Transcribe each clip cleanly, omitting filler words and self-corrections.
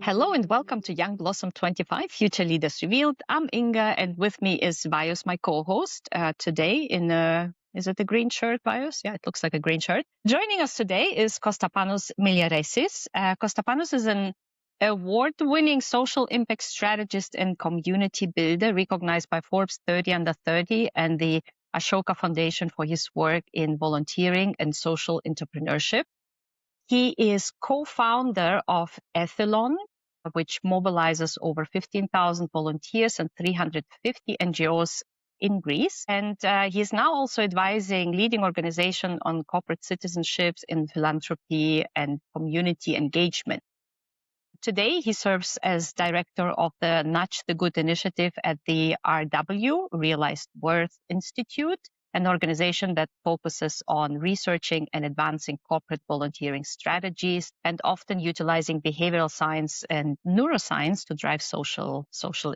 Hello and welcome to Young Blossom 25 Future Leaders Revealed. I'm Inga and with me is Vaios, my co-host, today in is it a green shirt, Vaios? Yeah, it looks like a green shirt. Joining us today is Kostapanos Miliaresis. Kostapanos is an award-winning social impact strategist and community builder recognized by Forbes 30 Under 30 and the Ashoka Foundation for his work in volunteering and social entrepreneurship. He is co-founder of Ethelon, which mobilizes over 15,000 volunteers and 350 NGOs in Greece. And he is now also advising leading organizations on corporate citizenships in philanthropy and community engagement. Today, he serves as director of the Nudge the Good initiative at the RW, Realized Worth Institute, an organization that focuses on researching and advancing corporate volunteering strategies and often utilizing behavioral science and neuroscience to drive social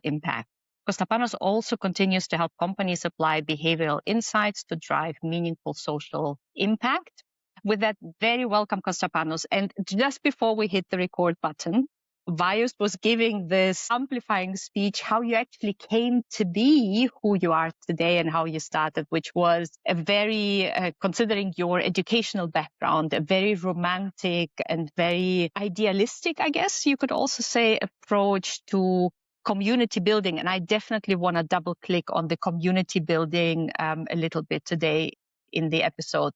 impact. Kostapanos also continues to help companies apply behavioral insights to drive meaningful social impact. With that, very welcome, Kostapanos. And just before we hit the record button, Vaios was giving this amplifying speech, how you actually came to be who you are today and how you started, which was a very, considering your educational background, a very romantic and very idealistic, I guess you could also say, approach to community building. And I definitely want to double click on the community building a little bit today in the episode.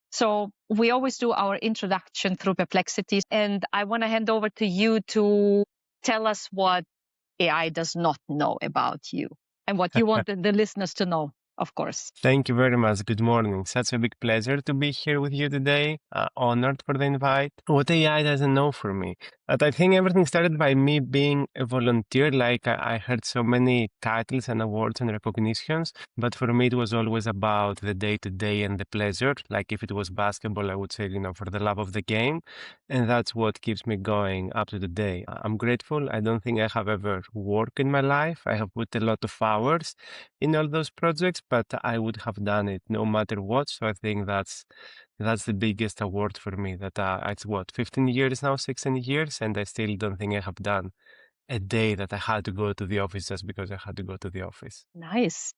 So we always do our introduction through perplexities, and I want to hand over to you to tell us what AI does not know about you and what you want the listeners to know, of course. Thank you very much. Good morning. Such a big pleasure to be here with you today. Honored for the invite. What AI doesn't know for me. But I think everything started by me being a volunteer. Like I heard so many titles and awards and recognitions, but for me it was always about the day-to-day and the pleasure. Like if it was basketball, I would say, for the love of the game. And that's what keeps me going up to the day. I'm grateful. I don't think I have ever worked in my life. I have put a lot of hours in all those projects, but I would have done it no matter what. So I think that's the biggest award for me, that it's 15 years now, 16 years, and I still don't think I have done a day that I had to go to the office just because I had to go to the office. Nice.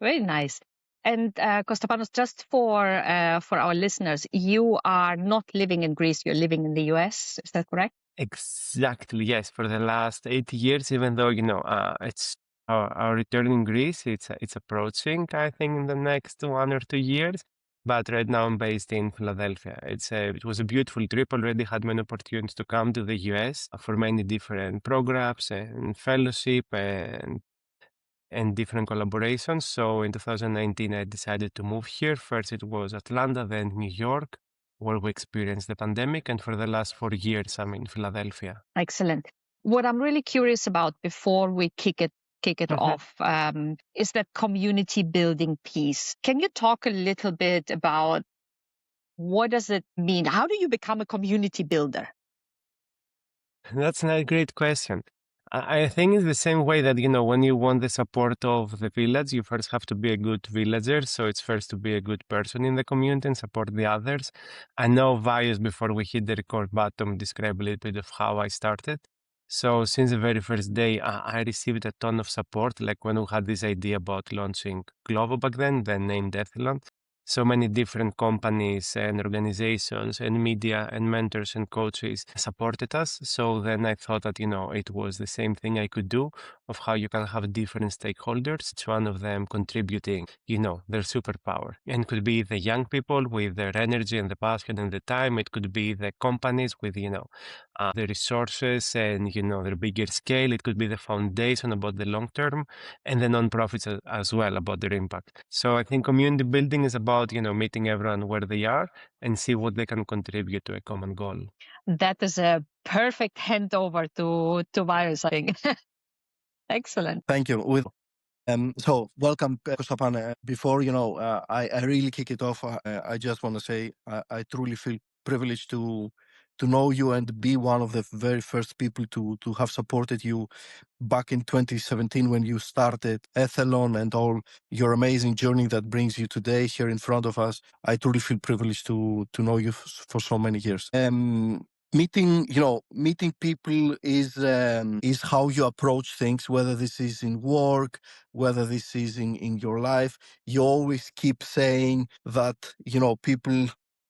Very nice. And Kostapanos, just for our listeners, you are not living in Greece, you're living in the US, is that correct? Exactly, yes. For the last 8 years, even though, it's our return in Greece, it's approaching, I think, in the next 1 or 2 years. But right now I'm based in Philadelphia. It was a beautiful trip. Already had many opportunities to come to the US for many different programs and fellowship and different collaborations. So in 2019, I decided to move here. First it was Atlanta, then New York, where we experienced the pandemic. And for the last 4 years, I'm in Philadelphia. Excellent. What I'm really curious about before we kick it off is that community building piece. Can you talk a little bit about what does it mean? How do you become a community builder? That's a great question. I think it's the same way that, when you want the support of the village, you first have to be a good villager. So it's first to be a good person in the community and support the others. I know Vaios, before we hit the record button, describe a little bit of how I started. So since the very first day, I received a ton of support. Like when we had this idea about launching Glovo back then named Ethelon. So many different companies and organizations and media and mentors and coaches supported us. So then I thought that, it was the same thing I could do, of how you can have different stakeholders, each one of them contributing, their superpower. And it could be the young people with their energy and the passion and the time. It could be the companies with, the resources and, their bigger scale. It could be the foundation about the long term, and the nonprofits as well about their impact. So I think community building is about, meeting everyone where they are and see what they can contribute to a common goal. That is a perfect handover to Vaios, I think. Excellent. Thank you. So welcome, Kostapanos. Before, I really kick it off, I just want to say I truly feel privileged to know you and be one of the very first people to have supported you back in 2017 when you started Ethelon and all your amazing journey that brings you today here in front of us. I truly feel privileged to know you for so many years. meeting people is how you approach things, whether this is in work, whether this is in your life. You always keep saying that, people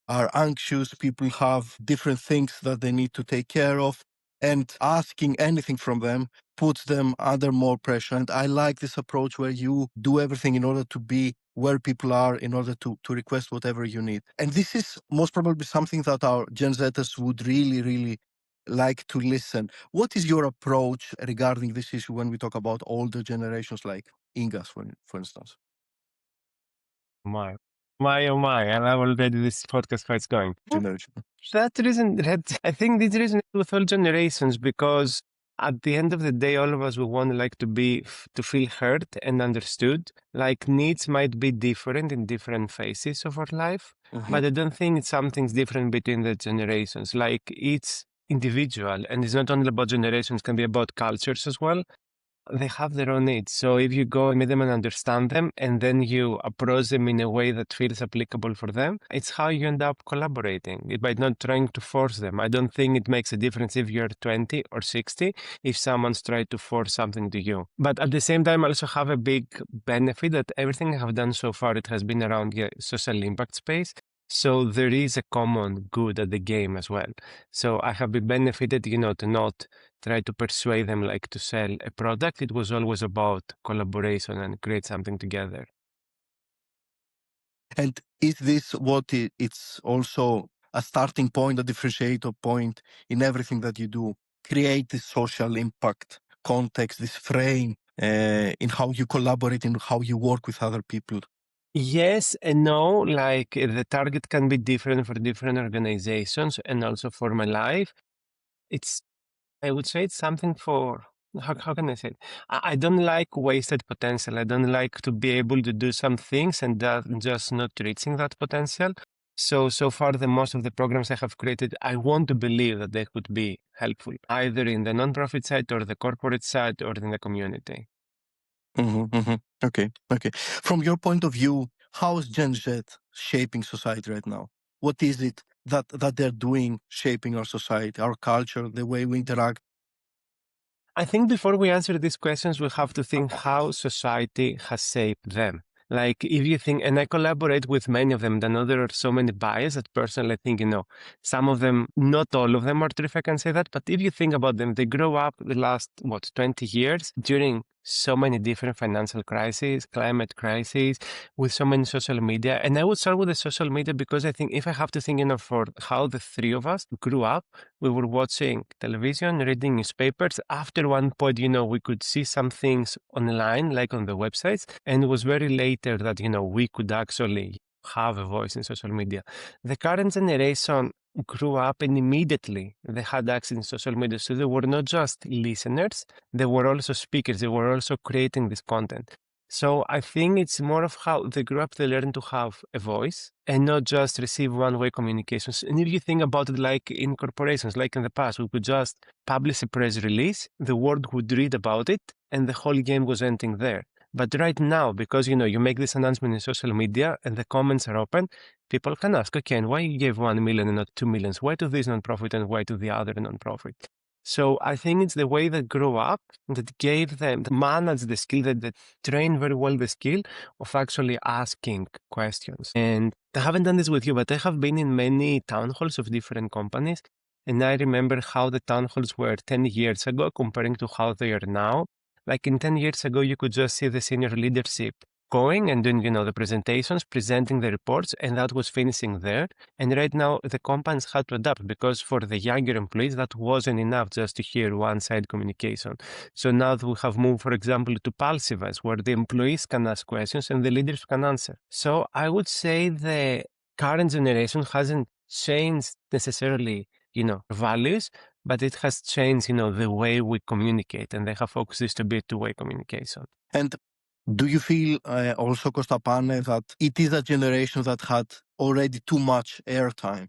are anxious, people have different things that they need to take care of, and asking anything from them puts them under more pressure. And I like this approach where you do everything in order to be where people are, in order to request whatever you need. And this is most probably something that our Gen Zers would really, really like to listen. What is your approach regarding this issue when we talk about older generations like Inga's, for instance? My, oh my, I love already this podcast how it's going. Generation. I think this reason with all generations, because at the end of the day, all of us will want like to feel heard and understood. Like needs might be different in different phases of our life, but I don't think something's different between the generations. Like it's individual, and it's not only about generations, it can be about cultures as well. They have their own needs. So if you go and meet them and understand them, and then you approach them in a way that feels applicable for them, it's how you end up collaborating by not trying to force them. I don't think it makes a difference if you're 20 or 60, if someone's trying to force something to you. But at the same time, I also have a big benefit that everything I have done so far, it has been around social impact space. So there is a common good at the game as well. So I have been benefited, to not try to persuade them like to sell a product. It was always about collaboration and create something together. And is this what it's also a starting point, a differentiator point in everything that you do? Create this social impact context, this frame in how you collaborate and how you work with other people. Yes and no, like the target can be different for different organizations and also for my life. I would say it's something for, how can I say it? I don't like wasted potential. I don't like to be able to do some things and just not reaching that potential. So far, the most of the programs I have created, I want to believe that they could be helpful, either in the nonprofit side or the corporate side or in the community. Okay. From your point of view, how is Gen Z shaping society right now? What is it that they're doing shaping our society, our culture, the way we interact? I think before we answer these questions, we have to think how society has shaped them. Like if you think, and I collaborate with many of them, I know there are so many bias that personally I think, some of them, not all of them are true, if I can say that, but if you think about them, they grow up the last, 20 years during so many different financial crises, climate crises, with so many social media. And I would start with the social media because I think if I have to think, for how the three of us grew up, we were watching television, reading newspapers. After one point, we could see some things online, like on the websites. And it was very later that, we could actually have a voice in social media. The current generation grew up and immediately they had access in social media. So they were not just listeners, they were also speakers. They were also creating this content. So I think it's more of how they grew up, they learn to have a voice and not just receive one-way communications. And if you think about it like in corporations, like in the past, we could just publish a press release, the world would read about it, and the whole game was ending there. But right now, because, you make this announcement in social media and the comments are open, people can ask, okay, and why you gave 1 million and not 2 million? Why to this nonprofit and why to the other nonprofit? So I think it's the way they grew up that gave them, managed the skill, that they trained very well the skill of actually asking questions. And I haven't done this with you, but I have been in many town halls of different companies. And I remember how the town halls were 10 years ago comparing to how they are now. Like in 10 years ago, you could just see the senior leadership going and doing, the presentations, presenting the reports, and that was finishing there. And right now, the companies had to adapt because for the younger employees, that wasn't enough just to hear one-side communication. So now we have moved, for example, to pulse events where the employees can ask questions and the leaders can answer. So I would say the current generation hasn't changed necessarily, values, but it has changed, the way we communicate, and they have focused this to be a two-way communication. And do you feel also, Kostapane, that it is a generation that had already too much airtime?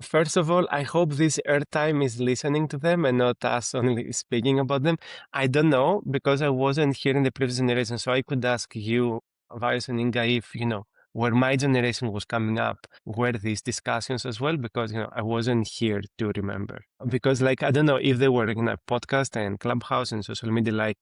First of all, I hope this airtime is listening to them and not us only speaking about them. I don't know because I wasn't here in the previous generation, so I could ask you, Vaios and Inga, if, where my generation was coming up were these discussions as well, because I wasn't here to remember. Because I don't know if there were podcast and Clubhouse and social media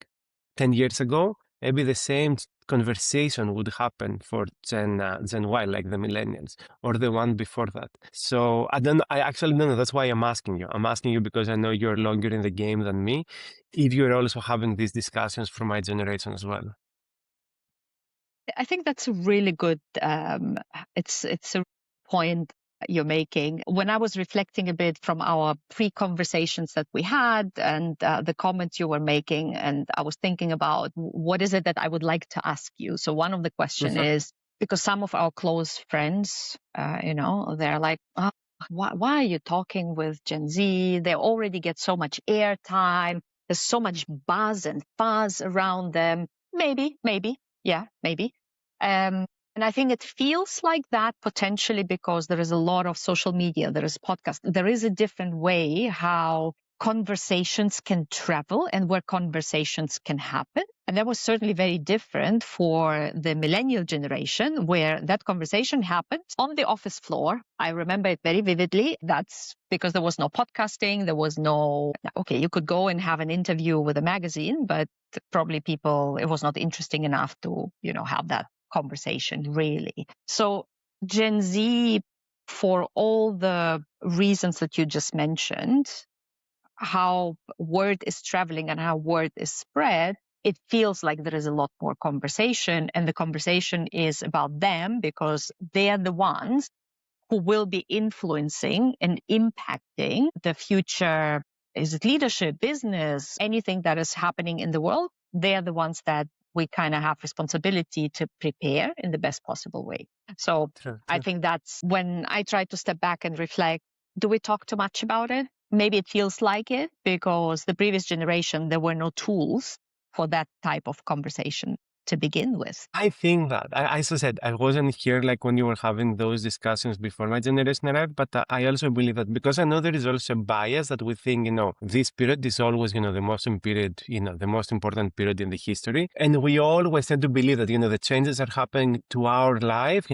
10 years ago, maybe the same conversation would happen for Gen Y, like the millennials, or the one before that. So I actually don't know. That's why I'm asking you. I'm asking you because I know you're longer in the game than me. If you're also having these discussions for my generation as well. I think that's a really good. It's a point you're making. When I was reflecting a bit from our pre-conversations that we had and the comments you were making, and I was thinking about what is it that I would like to ask you. So one of the question is, because some of our close friends, they're like, oh, why are you talking with Gen Z? They already get so much airtime. There's so much buzz and fuzz around them. Maybe. Yeah, maybe. And I think it feels like that potentially because there is a lot of social media, there is podcast, there is a different way how conversations can travel and where conversations can happen. And that was certainly very different for the millennial generation, where that conversation happened on the office floor. I remember it very vividly. That's because there was no podcasting. There was no, okay, you could go and have an interview with a magazine, but probably it was not interesting enough to, have that conversation really. So Gen Z, for all the reasons that you just mentioned, how word is traveling and how word is spread, it feels like there is a lot more conversation, and the conversation is about them because they are the ones who will be influencing and impacting the future. Is it leadership, business, anything that is happening in the world? They are the ones that we kind of have responsibility to prepare in the best possible way. So True. I think that's when I try to step back and reflect, do we talk too much about it? Maybe it feels like it because the previous generation, there were no tools for that type of conversation to begin with. I think that, as I said, I wasn't here when you were having those discussions before my generation arrived, but I also believe that because I know there is also a bias that we think, this period is always, the most period, the most important period in the history. And we always tend to believe that, the changes are happening to our life.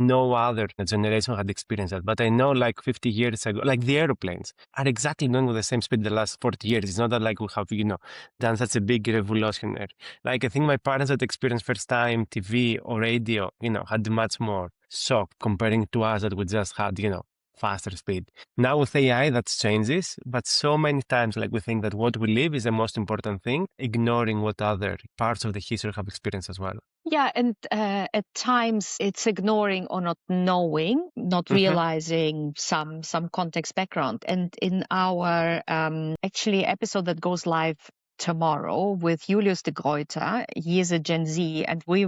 No other generation had experienced that. But I know 50 years ago, the airplanes are exactly going with the same speed the last 40 years. It's not that we have, done such a big revolution there. I think my parents that experienced first time TV or radio, had much more shock comparing to us that we just had, faster speed. Now with AI, that changes, but so many times we think that what we live is the most important thing, ignoring what other parts of the history have experienced as well. Yeah, and at times it's ignoring or not knowing, not realizing some context background. And in our actually episode that goes live tomorrow with Julius de Gruyter, he is a Gen Z, and we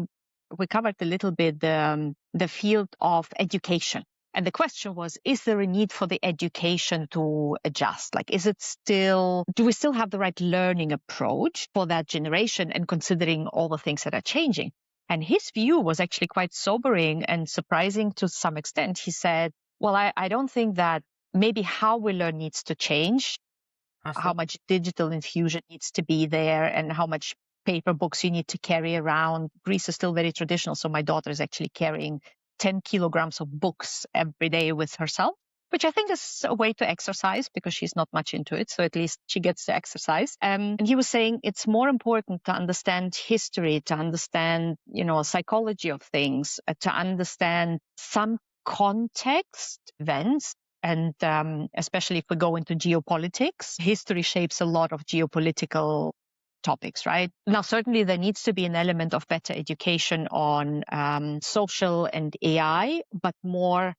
covered a little bit the field of education. And the question was, is there a need for the education to adjust? Do we still have the right learning approach for that generation and considering all the things that are changing? And his view was actually quite sobering and surprising to some extent. He said, well, I don't think that maybe how we learn needs to change, how much digital infusion needs to be there and how much paper books you need to carry around. Greece is still very traditional. So my daughter is actually carrying 10 kilograms of books every day with herself, which I think is a way to exercise because she's not much into it. So at least she gets to exercise. And he was saying it's more important to understand history, to understand, psychology of things, to understand some context events. And especially if we go into geopolitics, history shapes a lot of geopolitical topics, right? Now, certainly there needs to be an element of better education on social and AI, but more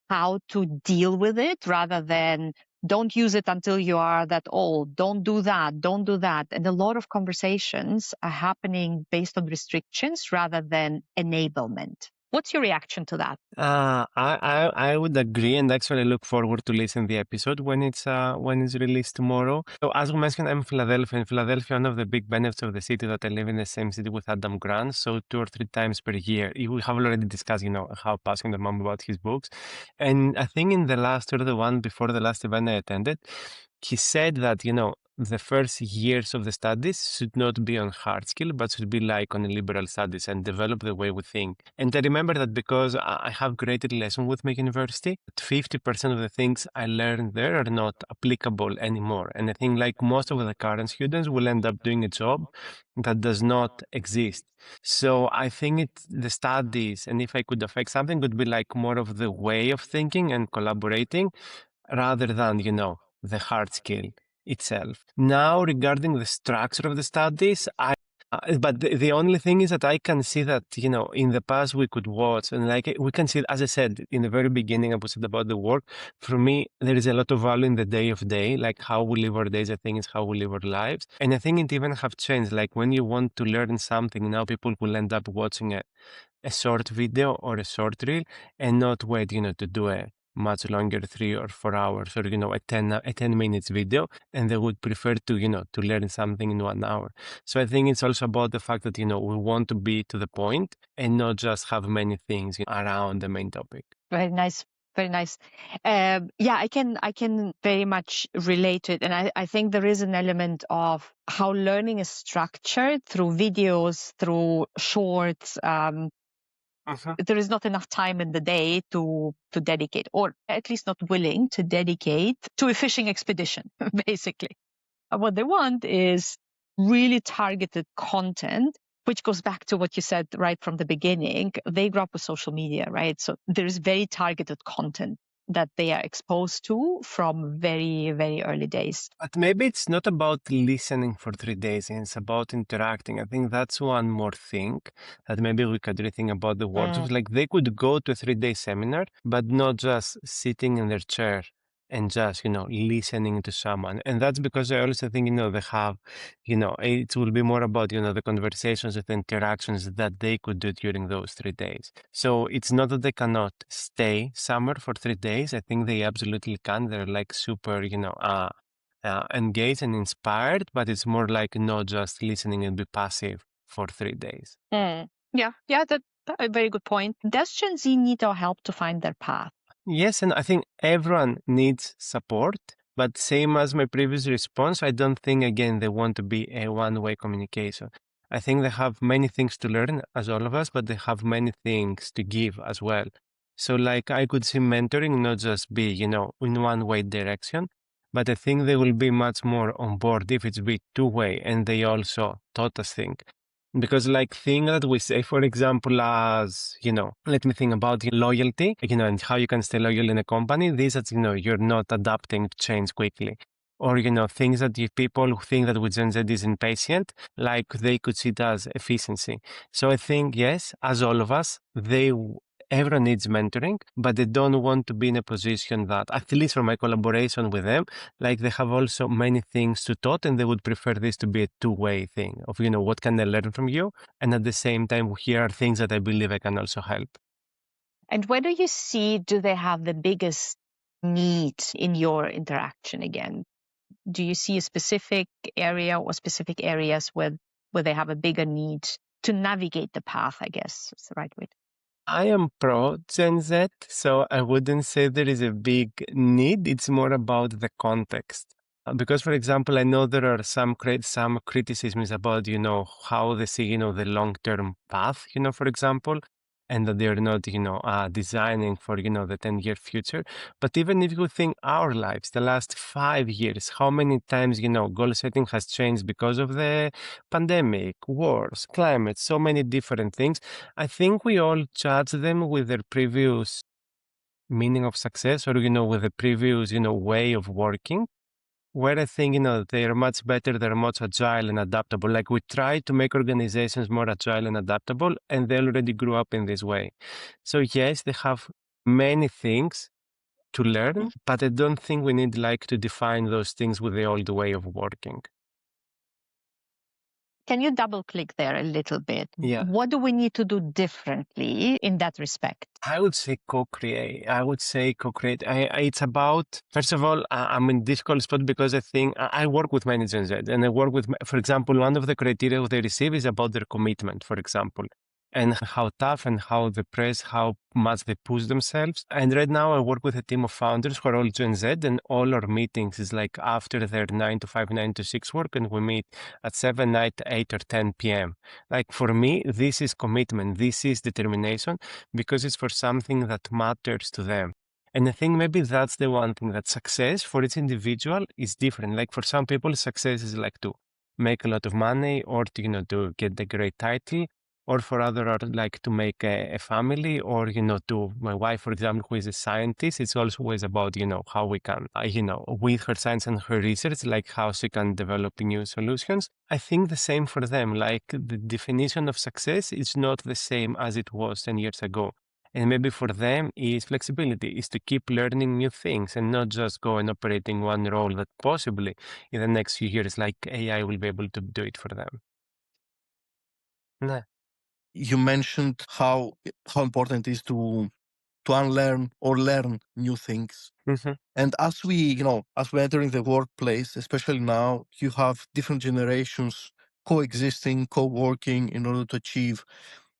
how to deal with it rather than don't use it until you are that old. Don't do that. Don't do that. And a lot of conversations are happening based on restrictions rather than enablement. What's your reaction to that? I would agree, and actually look forward to listen the episode when it's released tomorrow. So as we mentioned, I'm in Philadelphia. In Philadelphia, one of the big benefits of the city that I live in the same city with Adam Grant. So 2 or 3 times per year, we have already discussed, how passionate I'm about his books. And I think in the last or the one before the last event I attended, he said that, the first years of the studies should not be on hard skill, but should be like on liberal studies and develop the way we think. And I remember that because I have graded lesson with my university, 50% of the things I learned there are not applicable anymore. And I think like most of the current students will end up doing a job that does not exist. So I think the studies, and if I could affect something, would be like more of the way of thinking and collaborating rather than, the hard skill itself. Now, regarding the structure of the studies, but the only thing is that I can see that, in the past we could watch and like we can see, as I said, in the very beginning, I was said about the work. For me, there is a lot of value in the day of day, like how we live our days, I think is how we live our lives. And I think it even have changed. Like when you want to learn something, now people will end up watching a short video or a short reel and not wait, to do a much longer 3 or 4 hours or, a 10 minutes video. And they would prefer to, to learn something in 1 hour. So I think it's also about the fact that, we want to be to the point and not just have many things around the main topic. Very nice. Very nice. Yeah, I can very much relate to it. And I think there is an element of how learning is structured through videos, through shorts. There is not enough time in the day to dedicate, or at least not willing to dedicate to a fishing expedition, basically. What they want is really targeted content, which goes back to what you said right from the beginning. They grew up with social media, right? So there's very targeted content that they are exposed to from very, very early days. But maybe it's not about listening for 3 days, it's about interacting. I think that's one more thing that maybe we could rethink about the workshops. Like they could go to a 3-day seminar, but not just sitting in their chair and just, listening to someone. And that's because I also think, they have, it will be more about, the conversations and the interactions that they could do during those 3 days. So it's not that they cannot stay somewhere for 3 days. I think they absolutely can. They're like super, engaged and inspired, but it's more like not just listening and be passive for 3 days. Yeah, that's a very good point. Does Gen Z need our help to find their path? Yes, and I think everyone needs support, but same as my previous response, I don't think, again, they want to be a one-way communication. I think they have many things to learn, as all of us, but they have many things to give as well. So, like, I could see mentoring not just be, in one-way direction, but I think they will be much more on board if it's be two-way, and they also taught us things. Because like thing that we say, for example, as, let me think about loyalty, and how you can stay loyal in a company, these that, you're not adapting to change quickly. Or, things that people who think that with Gen Z is impatient, like they could see it as efficiency. So I think, yes, as all of us, everyone needs mentoring, but they don't want to be in a position that, at least from my collaboration with them, like they have also many things to taught and they would prefer this to be a two-way thing of, what can I learn from you? And at the same time, here are things that I believe I can also help. And where do you see, do they have the biggest need in your interaction again? Do you see a specific area or specific areas where they have a bigger need to navigate the path, I guess is the right way? I am pro Gen Z, so I wouldn't say there is a big need. It's more about the context. Because, for example, I know there are some criticisms about, how they see, the long-term path, for example, and that they're not, designing for, the 10-year future. But even if you think our lives, the last 5 years, how many times, goal setting has changed because of the pandemic, wars, climate, so many different things. I think we all judge them with their previous meaning of success or, with the previous, way of working. Where I think, they're much better, they're much agile and adaptable. Like we try to make organizations more agile and adaptable, and they already grew up in this way. So yes, they have many things to learn, but I don't think we need like to define those things with the old way of working. Can you double click there a little bit? Yeah. What do we need to do differently in that respect? I would say co-create. It's about, first of all, I'm in difficult spot because I think I work with many Gen Z and I work with, for example, one of the criteria they receive is about their commitment, for example. and how tough and how they press, how much they push themselves. And right now I work with a team of founders who are all Gen Z, and all our meetings is like after their 9 to 5, 9 to 6 work, and we meet at 7, 8 or 10 p.m. Like for me, this is commitment, this is determination, because it's for something that matters to them. And I think maybe that's the one thing, that success for each individual is different. Like for some people, success is like to make a lot of money, or to, to get the great title, or for others, like to make a family, or, to my wife, for example, who is a scientist, it's always about, how we can, with her science and her research, like how she can develop new solutions. I think the same for them, like the definition of success is not the same as it was 10 years ago. And maybe for them is flexibility, is to keep learning new things and not just go and operating one role that possibly in the next few years, like AI will be able to do it for them. Nah. You mentioned how important it is to unlearn or learn new things. Mm-hmm. And as we entering the workplace, especially now, you have different generations coexisting, co-working in order to achieve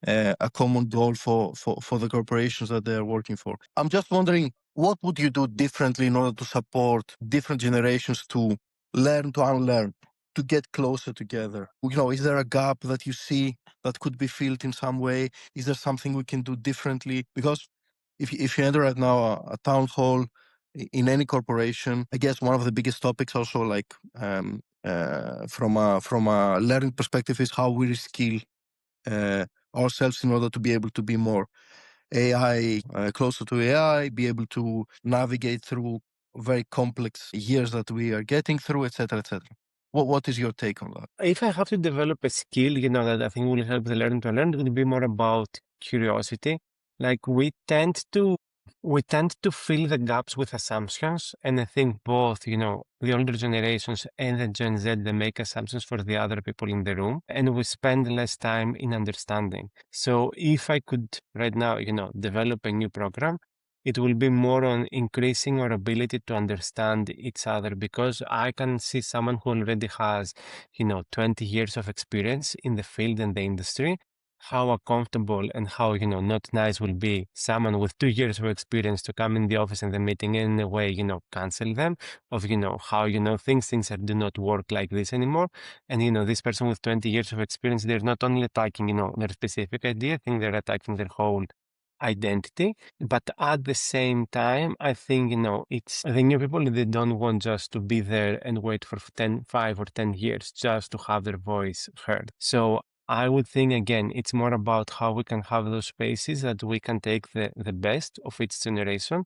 a common goal for the corporations that they are working for. I'm just wondering, what would you do differently in order to support different generations to learn to unlearn, to get closer together? Is there a gap that you see that could be filled in some way? Is there something we can do differently? Because if you enter right now a town hall in any corporation, I guess one of the biggest topics also, like from a learning perspective, is how we reskill ourselves in order to be able to be more AI, closer to AI, be able to navigate through very complex years that we are getting through, etc., etc. What is your take on that? If I have to develop a skill, that I think will help the learner to learn, it will be more about curiosity. Like we tend to fill the gaps with assumptions, and I think both, the older generations and the Gen Z, they make assumptions for the other people in the room, and we spend less time in understanding. So if I could right now, develop a new program, it will be more on increasing our ability to understand each other, because I can see someone who already has, 20 years of experience in the field and the industry, how uncomfortable and how, not nice will be someone with 2 years of experience to come in the office and the meeting and in a way, cancel them of, how, things do not work like this anymore. And, this person with 20 years of experience, they're not only attacking, their specific idea, I think they're attacking their whole identity. But at the same time, I think, it's the new people, they don't want just to be there and wait for 5 or 10 years just to have their voice heard. So I would think, again, it's more about how we can have those spaces that we can take the best of each generation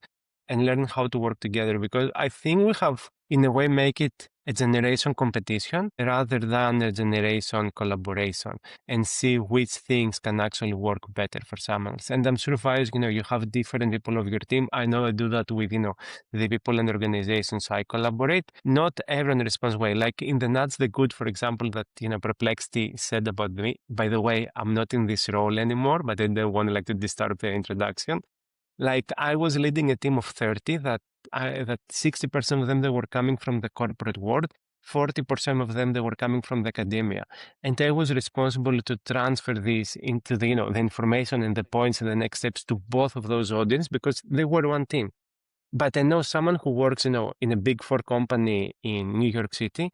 and learn how to work together, because I think we have, in a way, make it a generation competition rather than a generation collaboration, and see which things can actually work better for someone else. And I'm sure, Vaios, you have different people of your team. I know I do that with, the people and organizations I collaborate. Not everyone responds well. Like in the Nuts the Good, for example, that, Perplexity said about me. By the way, I'm not in this role anymore, but I don't want to disturb the introduction. Like I was leading a team of 30 that 60% of them, they were coming from the corporate world, 40% of them, they were coming from the academia. And I was responsible to transfer this into the, the information and the points and the next steps to both of those audience, because they were one team. But I know someone who works, in a big 4 company in New York City,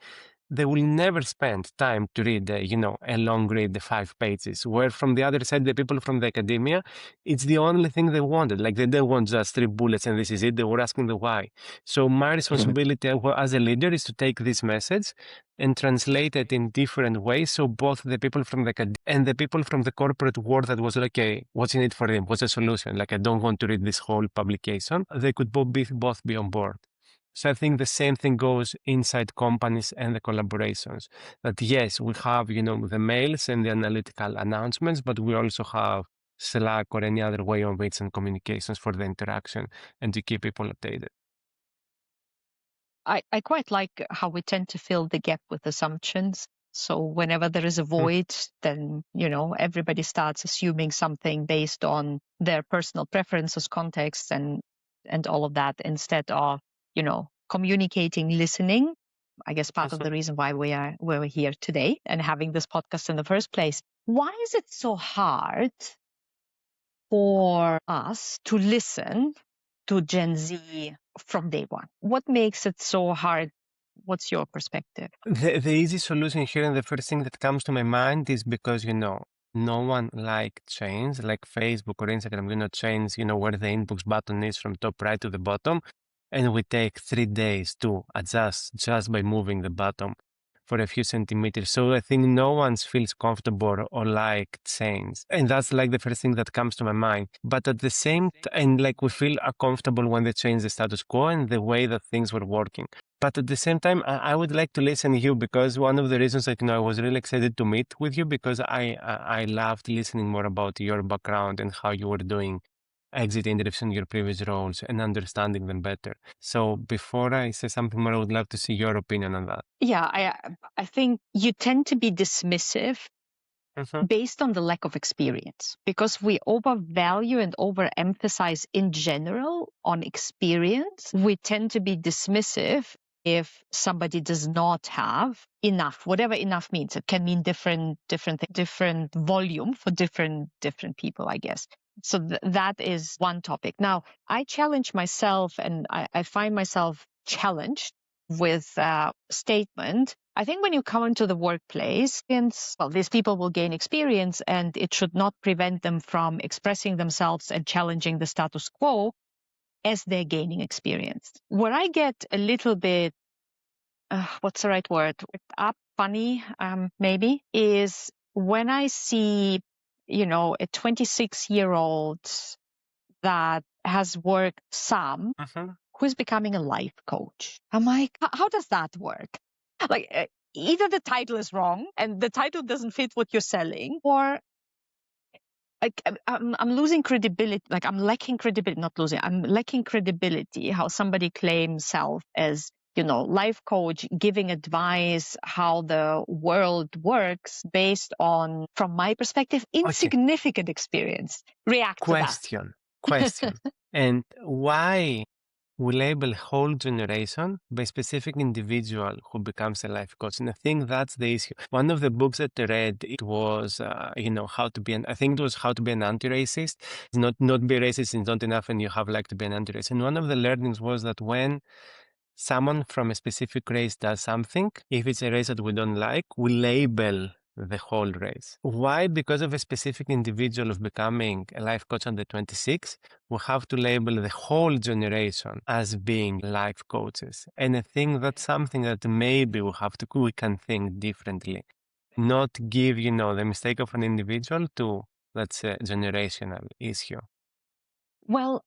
they will never spend time to read, a long read, the 5 pages. Where from the other side, the people from the academia, it's the only thing they wanted. Like they don't want just 3 bullets and this is it. They were asking the why. So my responsibility as a leader is to take this message and translate it in different ways. So both the people from the academia and the people from the corporate world that was like, okay, what's in it for them? What's the solution? Like, I don't want to read this whole publication. They could both be on board. So I think the same thing goes inside companies and the collaborations. That yes, we have, the mails and the analytical announcements, but we also have Slack or any other way of instant communications for the interaction and to keep people updated. I quite like how we tend to fill the gap with assumptions. So whenever there is a void, then, everybody starts assuming something based on their personal preferences, contexts, and all of that, instead of, communicating, listening, I guess part of the reason why we're here today and having this podcast in the first place. Why is it so hard for us to listen to Gen Z from day one? What makes it so hard? What's your perspective? The easy solution here, and the first thing that comes to my mind is because, no one like change, like Facebook or Instagram, change, where the inbox button is from top right to the bottom. And we take 3 days to adjust just by moving the button for a few centimeters. So I think no one feels comfortable or like change. And that's like the first thing that comes to my mind. But at the same time, like we feel uncomfortable when they change the status quo and the way that things were working. But at the same time, I would like to listen to you because one of the reasons that I was really excited to meet with you because I loved listening more about your background and how you were doing exit interviews in your previous roles and understanding them better. So before I say something more, I would love to see your opinion on that. Yeah, I think you tend to be dismissive based on the lack of experience because we overvalue and overemphasize in general on experience. We tend to be dismissive if somebody does not have enough, whatever enough means. It can mean different volume for different people, I guess. So that is one topic. Now, I challenge myself and I find myself challenged with a statement. I think when you come into the workplace, these people will gain experience and it should not prevent them from expressing themselves and challenging the status quo as they're gaining experience. Where I get a little bit, what's the right word? Funny, maybe, is when I see, a 26-year-old that has worked some who's becoming a life coach. I'm like, how does that work? Like, either the title is wrong and the title doesn't fit what you're selling, or like I'm losing credibility. Like I'm lacking credibility, not losing. I'm lacking credibility. How somebody claims self as life coach, giving advice how the world works based on, from my perspective, insignificant experience. React to that. Question. And why we label whole generation by specific individual who becomes a life coach? And I think that's the issue. One of the books that I read, it was, how to be I think it was How to Be an Anti-Racist. Not be racist is not enough and you have like to be an anti-racist. And one of the learnings was that when someone from a specific race does something, if it's a race that we don't like, we label the whole race. Why? Because of a specific individual of becoming a life coach under 26, we have to label the whole generation as being life coaches. And I think that's something that maybe we can think differently. Not give, the mistake of an individual to, that's a generational issue. Well,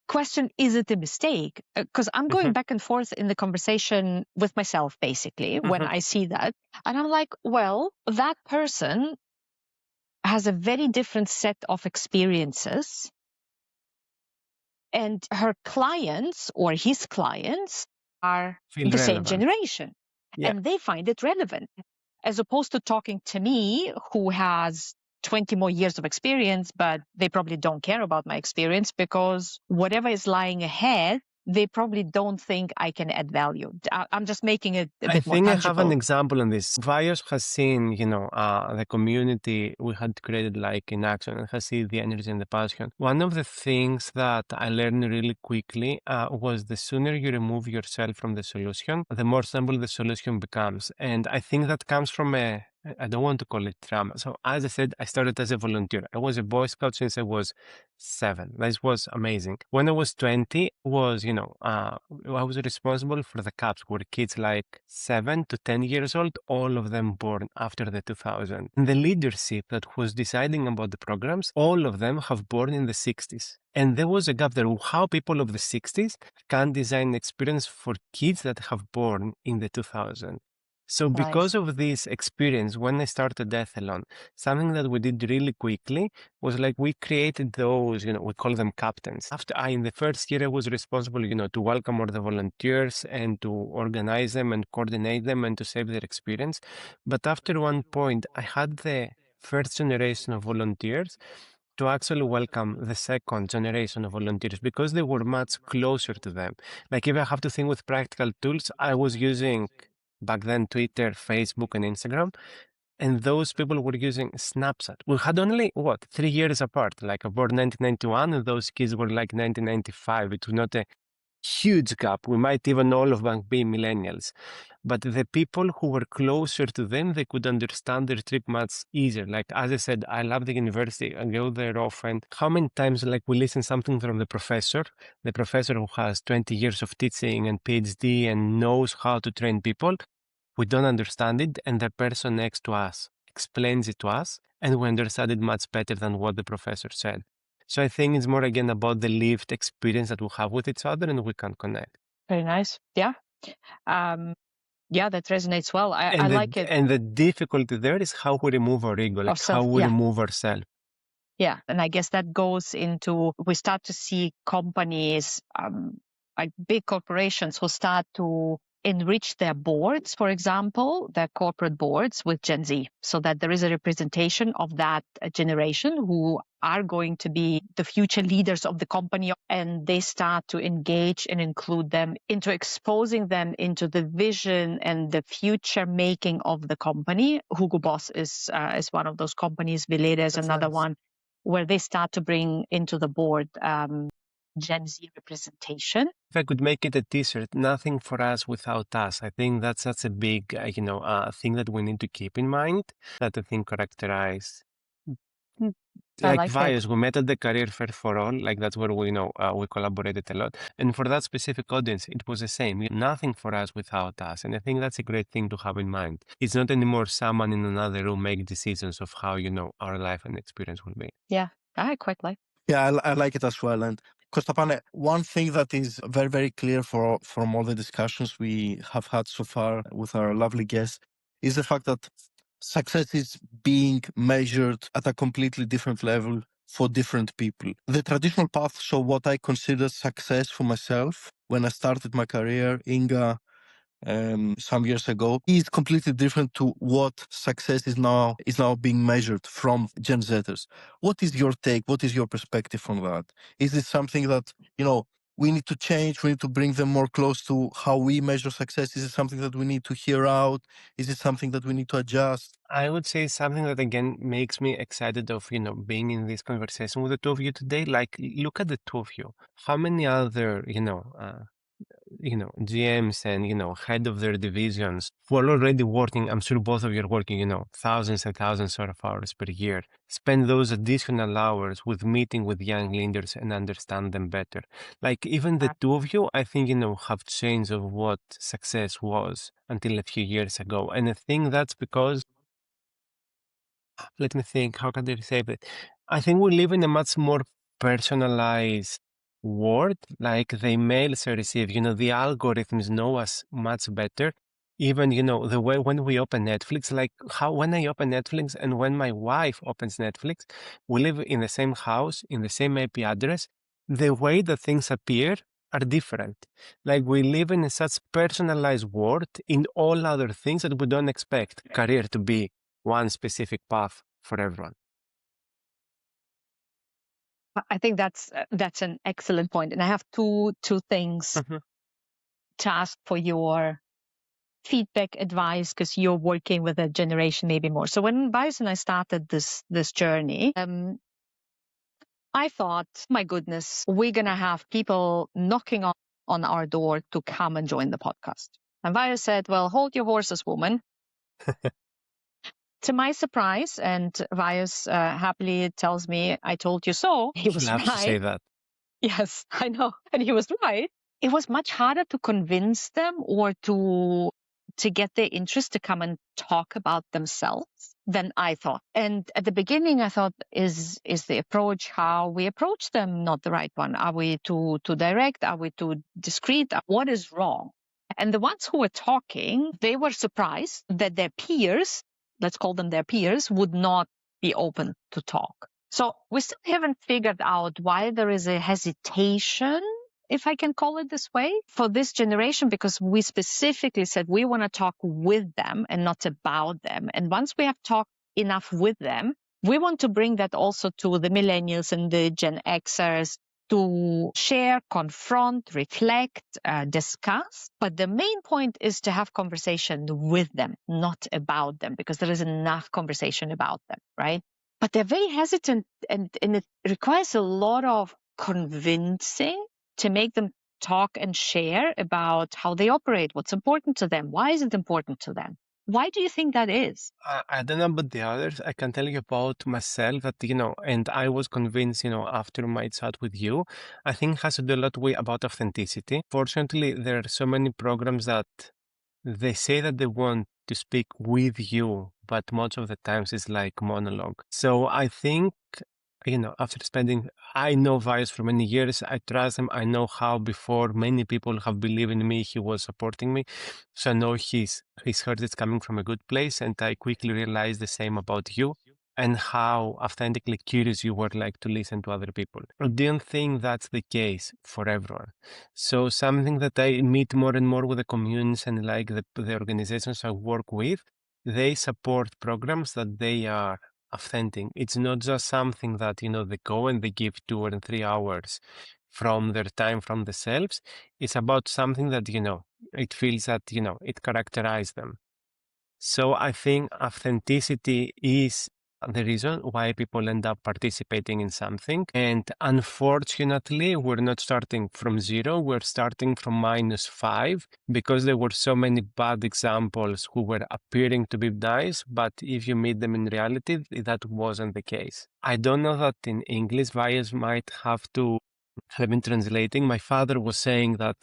question, is it a mistake? Because I'm going back and forth in the conversation with myself, basically, when I see that. And I'm like, well, that person has a very different set of experiences. And her clients or his clients are the same generation. Yeah. And they find it relevant. As opposed to talking to me, who has 20 more years of experience, but they probably don't care about my experience because whatever is lying ahead, they probably don't think I can add value. I'm just making it a bit more tangible. I think I have an example on this. Vaios has seen, the community we had created like in action and has seen the energy and the passion. One of the things that I learned really quickly was the sooner you remove yourself from the solution, the more simple the solution becomes. And I think that comes from I don't want to call it trauma. So as I said, I started as a volunteer. I was a Boy Scout since I was 7. This was amazing. When I was 20, I was responsible for the Cubs, who were kids like 7 to 10 years old, all of them born after the 2000. And the leadership that was deciding about the programs, all of them have born in the 60s. And there was a gap there, how people of the 60s can design experience for kids that have born in the 2000s. So because of this experience, when I started Ethelon, something that we did really quickly was like we created those, we call them captains. In the first year, I was responsible, to welcome all the volunteers and to organize them and coordinate them and to save their experience. But after one point, I had the first generation of volunteers to actually welcome the second generation of volunteers because they were much closer to them. Like if I have to think with practical tools, I was using back then Twitter, Facebook, and Instagram. And those people were using Snapchat. We had only, 3 years apart, like I born 1991, and those kids were like 1995. It was not a huge gap. We might even all of them be millennials. But the people who were closer to them, they could understand their trip much easier. Like, as I said, I love the university. I go there often. How many times, like, we listen something from the professor who has 20 years of teaching and PhD and knows how to train people. We don't understand it, and the person next to us explains it to us, and we understand it much better than what the professor said. So I think it's more again about the lived experience that we have with each other, and we can connect. Very nice. Yeah. Yeah, that resonates well. I like it. And the difficulty there is how we remove our ego, like how we remove ourselves. Yeah, and I guess that goes into, we start to see companies, like big corporations, who start to enrich their boards, for example, their corporate boards with Gen Z, so that there is a representation of that generation who are going to be the future leaders of the company, and they start to engage and include them into exposing them into the vision and the future making of the company. Hugo Boss is one of those companies. Veleda is another one, where they start to bring into the board Gen Z representation. If I could make it a t-shirt, nothing for us without us. I think that's such a big, thing that we need to keep in mind, that I think characterize. Like Vaios, we met at the Career Fair for All, like that's where we collaborated a lot. And for that specific audience, it was the same. Nothing for us without us. And I think that's a great thing to have in mind. It's not anymore someone in another room make decisions of how, our life and experience will be. Yeah, I quite like. Yeah, I like it as well. And Kostapane, one thing that is very, very clear from all the discussions we have had so far with our lovely guests is the fact that success is being measured at a completely different level for different people. The traditional path, so what I consider success for myself when I started my career, Inga, some years ago, is completely different to what success is now being measured from Gen Zers. What is your take? What is your perspective on that? Is it something that we need to change? We need to bring them more close to how we measure success. Is it something that we need to hear out? Is it something that we need to adjust? I would say something that again makes me excited of being in this conversation with the two of you today. Like, look at the two of you. How many other GMs and, head of their divisions who are already working, I'm sure both of you are working, thousands and thousands of hours per year, spend those additional hours with meeting with young leaders and understand them better. Like, even the two of you, I think, have changed of what success was until a few years ago. And I think that's because, let me think, how can I say that? I think we live in a much more personalized world. Like, the emails I receive, the algorithms know us much better. Even, the way when we open Netflix, like how when I open Netflix and when my wife opens Netflix, we live in the same house, in the same IP address. The way that things appear are different. Like, we live in a such personalized world in all other things that we don't expect career to be one specific path for everyone. I think that's an excellent point, and I have two things to ask for your feedback, advice, because you're working with a generation maybe more. So when Vaios and I started this journey, I thought, my goodness, we're gonna have people knocking on our door to come and join the podcast. And Vaios said, "Well, hold your horses, woman." To my surprise, and Vaios happily tells me, "I told you so." He was right. To say that. Yes, I know. And he was right. It was much harder to convince them or to get their interest to come and talk about themselves than I thought. And at the beginning, I thought, is the approach how we approach them not the right one? Are we too direct? Are we too discreet? What is wrong? And the ones who were talking, they were surprised that their peers, let's call them their peers, would not be open to talk. So we still haven't figured out why there is a hesitation, if I can call it this way, for this generation, because we specifically said we want to talk with them and not about them. And once we have talked enough with them, we want to bring that also to the millennials and the Gen Xers to share, confront, reflect, discuss. But the main point is to have conversation with them, not about them, because there is enough conversation about them, right? But they're very hesitant, and it requires a lot of convincing to make them talk and share about how they operate, what's important to them, why is it important to them. Why do you think that is? I don't know about the others. I can tell you about myself that, and I was convinced, after my chat with you, I think it has to do a lot about authenticity. Fortunately, there are so many programs that they say that they want to speak with you, but most of the times it's like monologue. So I think, after I know Vaios for many years, I trust him. I know how before many people have believed in me, he was supporting me. So I know his heart is coming from a good place. And I quickly realized the same about you and how authentically curious you were like to listen to other people. I don't think that's the case for everyone. So something that I meet more and more with the communities and like the organizations I work with, they support programs that they are authentic. It's not just something that, they go and they give 2 or 3 hours from their time from themselves. It's about something that, it feels that, it characterizes them. So I think authenticity is the reason why people end up participating in something. And unfortunately, we're not starting from zero. We're starting from -5 because there were so many bad examples who were appearing to be nice. But if you meet them in reality, that wasn't the case. I don't know that in English, Vaios might have to have been translating. My father was saying that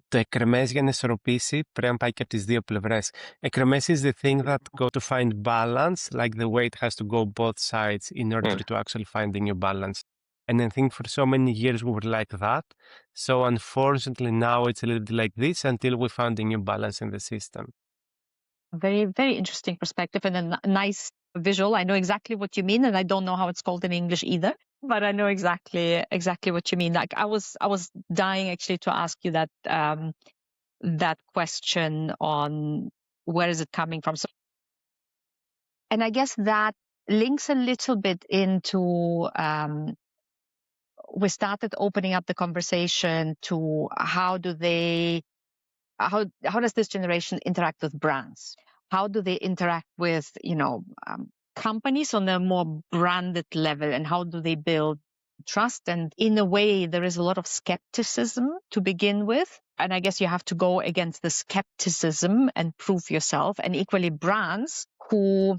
το εκρεμές για να ισορροπήσει πρέπει να πάει και από τις δύο πλευρές. Εκρεμές is the thing that go to find balance, like the weight has to go both sides in order to actually find a new balance. And I think for so many years we were like that. So unfortunately now it's a little bit like this until we found a new balance in the system. Very, very interesting perspective and a nice visual. I know exactly what you mean, and I don't know how it's called in English either, but I know exactly what you mean. Like I was dying actually to ask you that that question on where is it coming from. So, and I guess that links a little bit into we started opening up the conversation to how does this generation interact with brands? How do they interact with, companies on a more branded level, and how do they build trust? And in a way, there is a lot of skepticism to begin with. And I guess you have to go against the skepticism and prove yourself. And equally brands who,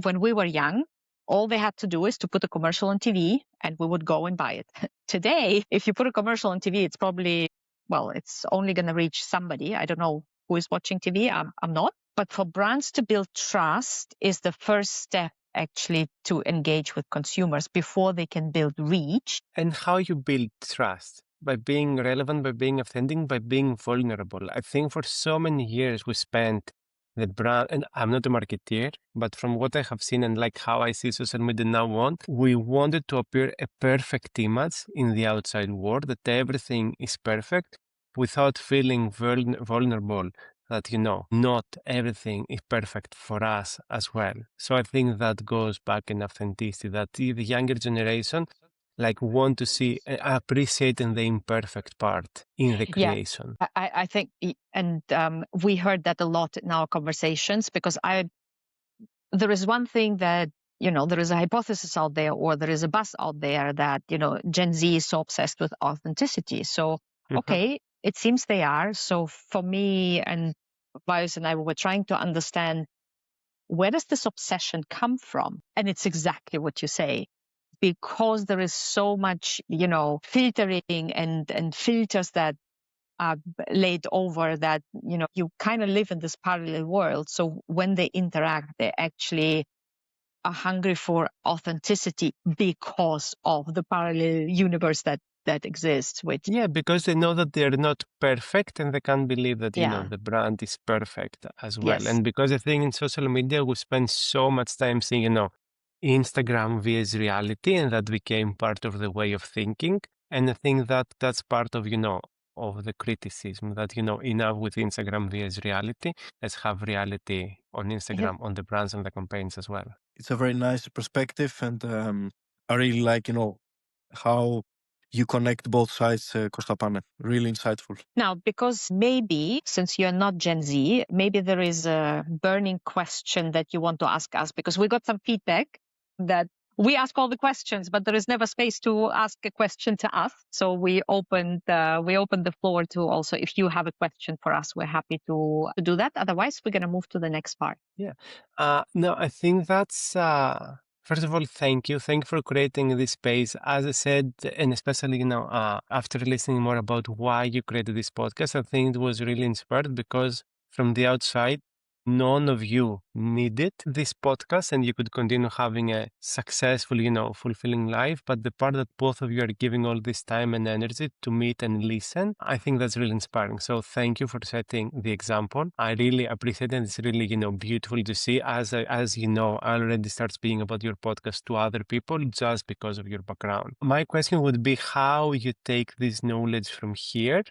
when we were young, all they had to do is to put a commercial on TV and we would go and buy it. Today, if you put a commercial on TV, it's probably, it's only going to reach somebody. I don't know who is watching TV. I'm not. But for brands to build trust is the first step actually to engage with consumers before they can build reach. And how you build trust? By being relevant, by being authentic, by being vulnerable. I think for so many years we spent the brand, and I'm not a marketeer, but from what I have seen and like how I see social media now on, we wanted to appear a perfect image in the outside world, that everything is perfect without feeling vulnerable, that, not everything is perfect for us as well. So I think that goes back in authenticity, that the younger generation want to see, appreciating the imperfect part in the creation. Yeah, I think, and we heard that a lot in our conversations, because there is one thing that, there is a hypothesis out there, or there is a buzz out there that, Gen Z is so obsessed with authenticity. So, okay, it seems they are. So for me and Vaios and I, we were trying to understand, where does this obsession come from? And it's exactly what you say. Because there is so much, filtering and filters that are laid over that, you kind of live in this parallel world. So when they interact, they actually are hungry for authenticity because of the parallel universe that exists. Because they know that they're not perfect and they can't believe that, the brand is perfect as well. Yes. And because I think in social media, we spend so much time seeing, Instagram vs reality, and that became part of the way of thinking. And I think that that's part of, of the criticism that, enough with Instagram vs reality. Let's have reality on Instagram, on the brands and the campaigns as well. It's a very nice perspective. And I really like, how you connect both sides, Kostapanos. Really insightful. Now, because maybe since you're not Gen Z, maybe there is a burning question that you want to ask us, because we got some feedback that we ask all the questions, but there is never space to ask a question to us. So we opened the floor to also, if you have a question for us, we're happy to do that. Otherwise, we're going to move to the next part. Yeah. No, I think that's, first of all, thank you. Thank you for creating this space. As I said, and especially, after listening more about why you created this podcast, I think it was really inspired because from the outside, none of you needed this podcast and you could continue having a successful, fulfilling life. But the part that both of you are giving all this time and energy to meet and listen, I think that's really inspiring. So thank you for setting the example. I really appreciate it. It's really, beautiful to see. As you know, I already start speaking about your podcast to other people just because of your background. My question would be how you take this knowledge from here,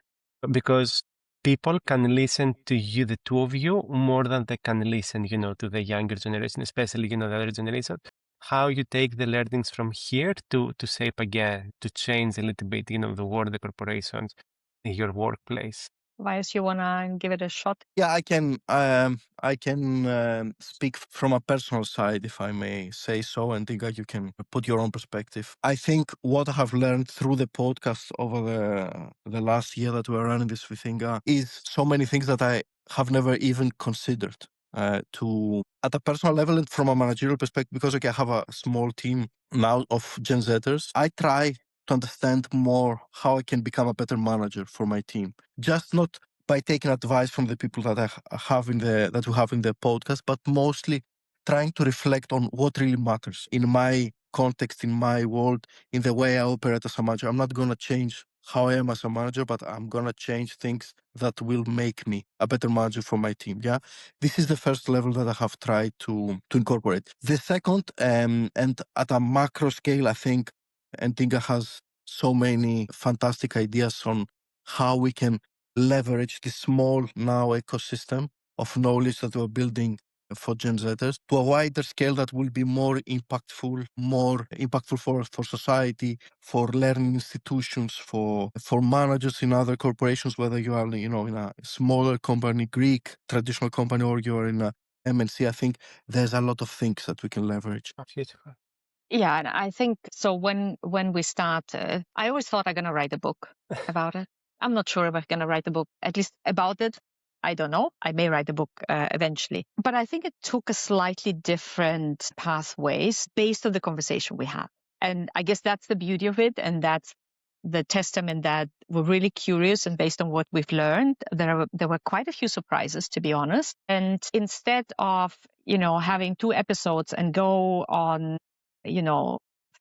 because people can listen to you, the two of you, more than they can listen, to the younger generation, especially, the other generation. How you take the learnings from here to shape again, to change a little bit, the world, the corporations, your workplace. Vaios, you want to give it a shot? Yeah, I can speak from a personal side, if I may say so, and Inga, you can put your own perspective. I think what I have learned through the podcast over the last year that we're running this with Inga is so many things that I have never even considered to at a personal level and from a managerial perspective, because I have a small team now of Gen Zers. I try to understand more how I can become a better manager for my team. Just not by taking advice from the people that we have in the podcast, but mostly trying to reflect on what really matters in my context, in my world, in the way I operate as a manager. I'm not going to change how I am as a manager, but I'm going to change things that will make me a better manager for my team. Yeah, this is the first level that I have tried to incorporate. The second, and at a macro scale, I think, and Inga has so many fantastic ideas on how we can leverage the small now ecosystem of knowledge that we're building for Gen Zers to a wider scale that will be more impactful for society, for learning institutions, for managers in other corporations, whether you are, in a smaller company, Greek traditional company, or you're in a MNC. I think there's a lot of things that we can leverage. Beautiful. Yeah, and I think so. When we started, I always thought I'm going to write a book about it. I'm not sure if I'm going to write a book, at least about it. I don't know. I may write a book eventually. But I think it took a slightly different pathways based on the conversation we had. And I guess that's the beauty of it. And that's the testament that we're really curious, and based on what we've learned, there were quite a few surprises, to be honest. And instead of, having 2 episodes and go on,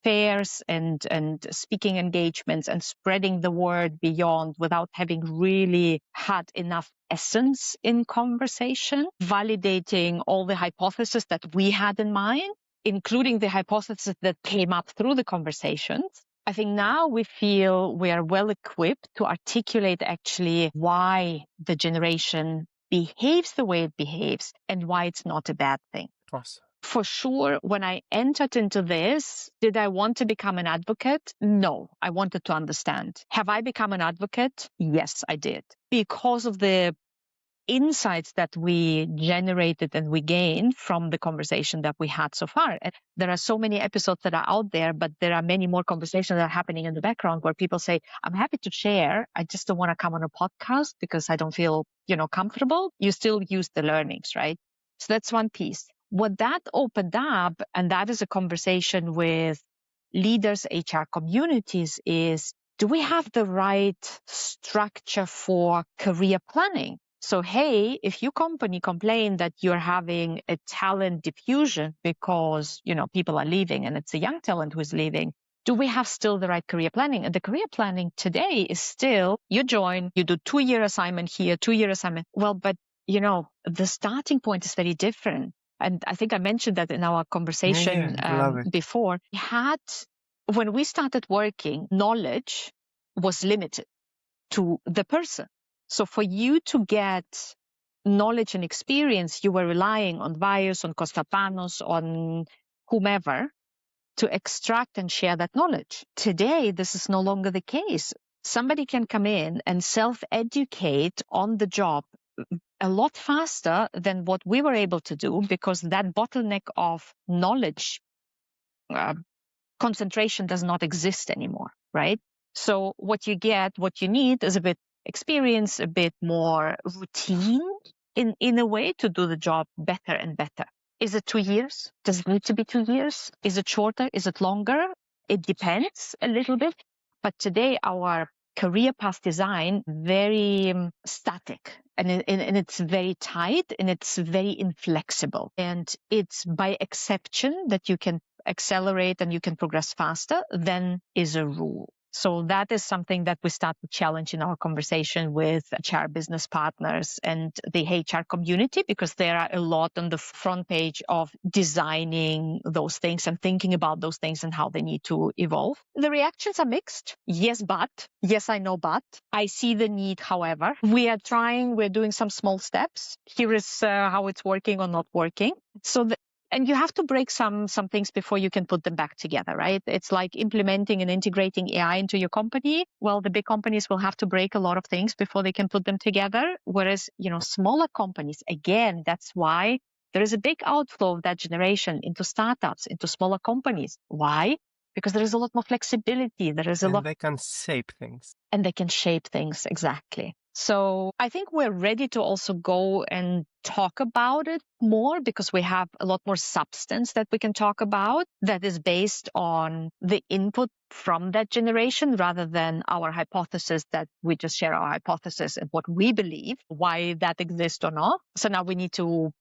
fairs and speaking engagements and spreading the word beyond without having really had enough essence in conversation, validating all the hypotheses that we had in mind, including the hypotheses that came up through the conversations. I think now we feel we are well equipped to articulate actually why the generation behaves the way it behaves and why it's not a bad thing. Awesome. For sure, when I entered into this, did I want to become an advocate? No, I wanted to understand. Have I become an advocate? Yes, I did. Because of the insights that we generated and we gained from the conversation that we had so far. And there are so many episodes that are out there, but there are many more conversations that are happening in the background where people say, I'm happy to share. I just don't want to come on a podcast because I don't feel, comfortable. You still use the learnings, right? So that's one piece. What that opened up, and that is a conversation with leaders, HR communities, is do we have the right structure for career planning? So, hey, if your company complain that you're having a talent diffusion because, people are leaving and it's a young talent who is leaving, do we have still the right career planning? And the career planning today is still, you join, you do 2-year assignment here, 2-year assignment. Well, but, the starting point is very different. And I think I mentioned that in our conversation before. When we started working, knowledge was limited to the person. So for you to get knowledge and experience, you were relying on Vaios, on Kostapanos, on whomever, to extract and share that knowledge. Today, this is no longer the case. Somebody can come in and self-educate on the job a lot faster than what we were able to do, because that bottleneck of knowledge concentration does not exist anymore, right? So what you get, what you need is a bit experience, a bit more routine in a way to do the job better and better. Is it 2 years? Does it need to be 2 years? Is it shorter? Is it longer? It depends a little bit. But today our career path design very static, and it's very tight, and it's very inflexible, and it's by exception that you can accelerate and you can progress faster than is a rule. So that is something that we start to challenge in our conversation with HR business partners and the HR community, because there are a lot on the front page of designing those things and thinking about those things and how they need to evolve. The reactions are mixed. Yes, but. Yes, I know, but. I see the need, however. We are trying, we're doing some small steps. Here is how it's working or not working. And you have to break some things before you can put them back together, right? It's like implementing and integrating AI into your company. Well, the big companies will have to break a lot of things before they can put them together. Whereas, smaller companies, again, that's why there is a big outflow of that generation into startups, into smaller companies. Why? Because there is a lot more flexibility. They can shape things. And they can shape things, exactly. So I think we're ready to also go and talk about it more, because we have a lot more substance that we can talk about that is based on the input from that generation, rather than our hypothesis that we just share our hypothesis and what we believe, why that exists or not. So now we need to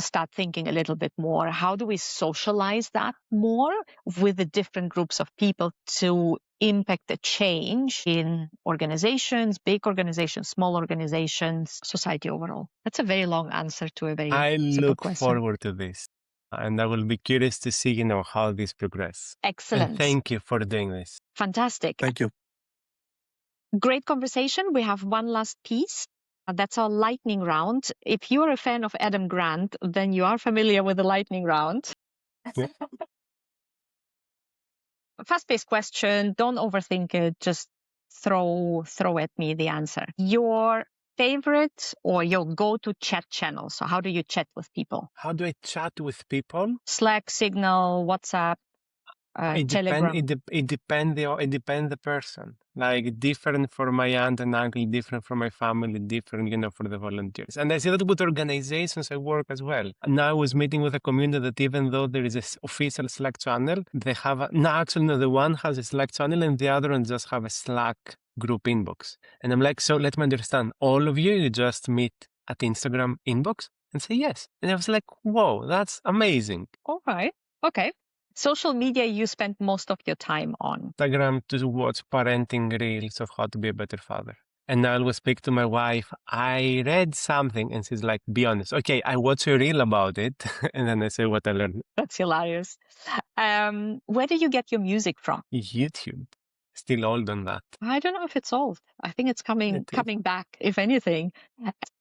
start thinking a little bit more. How do we socialize that more with the different groups of people to impact a change in organizations, big organizations, small organizations, society overall? That's a very long answer to a very simple question. I look forward to this, and I will be curious to see, how this progress. Excellent. And thank you for doing this. Fantastic. Thank you. Great conversation. We have one last piece. That's our lightning round. If you're a fan of Adam Grant, then you are familiar with the lightning round. Yeah. Fast-paced question. Don't overthink it. Just throw at me the answer. Your favorite or your go-to chat channel. So how do you chat with people? How do I chat with people? Slack, Signal, WhatsApp, Telegram. It depends the person. Like different for my aunt and uncle, different for my family, different, for the volunteers. And I see that with organizations I work as well. Now I was meeting with a community that even though there is an official Slack channel, they have the one has a Slack channel and the other one just have a Slack group inbox. And I'm like, so let me understand, all of you just meet at Instagram inbox? And say yes. And I was like, whoa, that's amazing. All right. Okay. Social media you spend most of your time on? Instagram to watch parenting reels of how to be a better father. And I always speak to my wife, I read something, and she's like, be honest. Okay, I watch a reel about it, and then I say what I learned. That's hilarious. Where do you get your music from? YouTube. Still old on that. I don't know if it's old. I think it's coming back, if anything.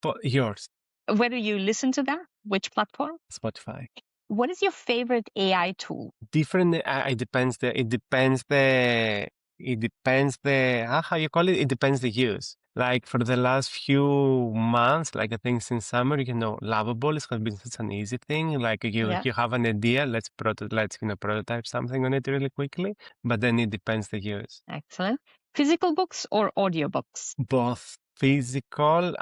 But yours? Where do you listen to that? Which platform? Spotify. What is your favorite AI tool? Different. It depends how you call it. It depends the use. Like for the last few months, like I think since summer, Lovable has been such an easy thing. Like you have an idea, let's prototype something on it really quickly. But then it depends the use. Excellent. Physical books or audiobooks? Both. Physical,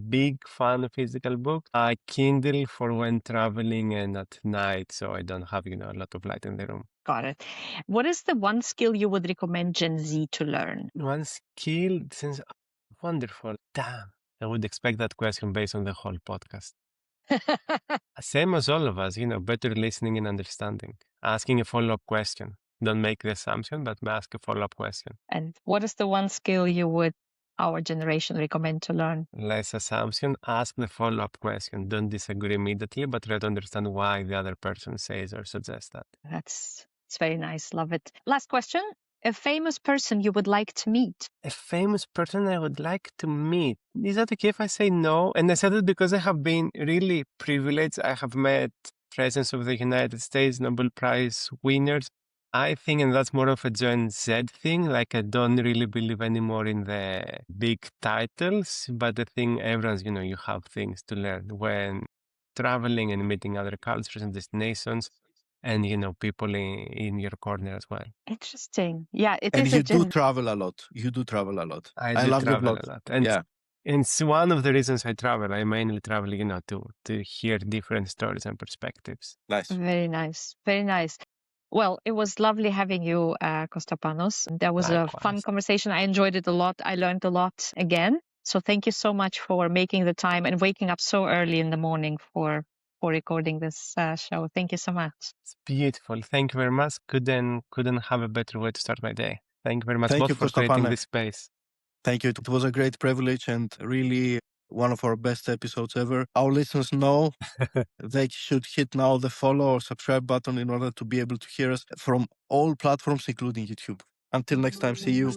big fan of physical books. Kindle for when traveling and at night, so I don't have a lot of light in the room. Got it. What is the one skill you would recommend Gen Z to learn? One skill, since wonderful. Damn, I would expect that question based on the whole podcast. Same as all of us, better listening and understanding. Asking a follow-up question. Don't make the assumption, but ask a follow-up question. And what is the one skill you would our generation recommend to learn? Less assumption, ask the follow-up question. Don't disagree immediately, but try to understand why the other person says or suggests that. It's very nice. Love it. Last question. A famous person you would like to meet? A famous person I would like to meet. Is that okay if I say no? And I said it because I have been really privileged. I have met presidents of the United States, Nobel Prize winners. I think, and that's more of a Gen Z thing, like I don't really believe anymore in the big titles, but I think everyone's, you have things to learn when traveling and meeting other cultures and destinations and, people in your corner as well. Interesting. Yeah, it And is a you do Gen. travel a lot. You do travel a lot. I I do love the travel vlogs. a lot. And Yeah. it's one of the reasons I travel. I mainly travel, to hear different stories and perspectives. Nice. Very nice. Very nice. Well, it was lovely having you, Kostapanos. That was a fun Likewise. conversation. I enjoyed it a lot. I learned a lot again. So thank you so much for making the time and waking up so early in the morning for recording this show. Thank you so much. It's beautiful. Thank you very much. Couldn't have a better way to start my day. Thank you very much, Thank both, you, for creating Kostapane. this space. Thank you. It was a great privilege and really one of our best episodes ever. Our listeners know they should hit now the follow or subscribe button in order to be able to hear us from all platforms, including YouTube. Until next time, see you.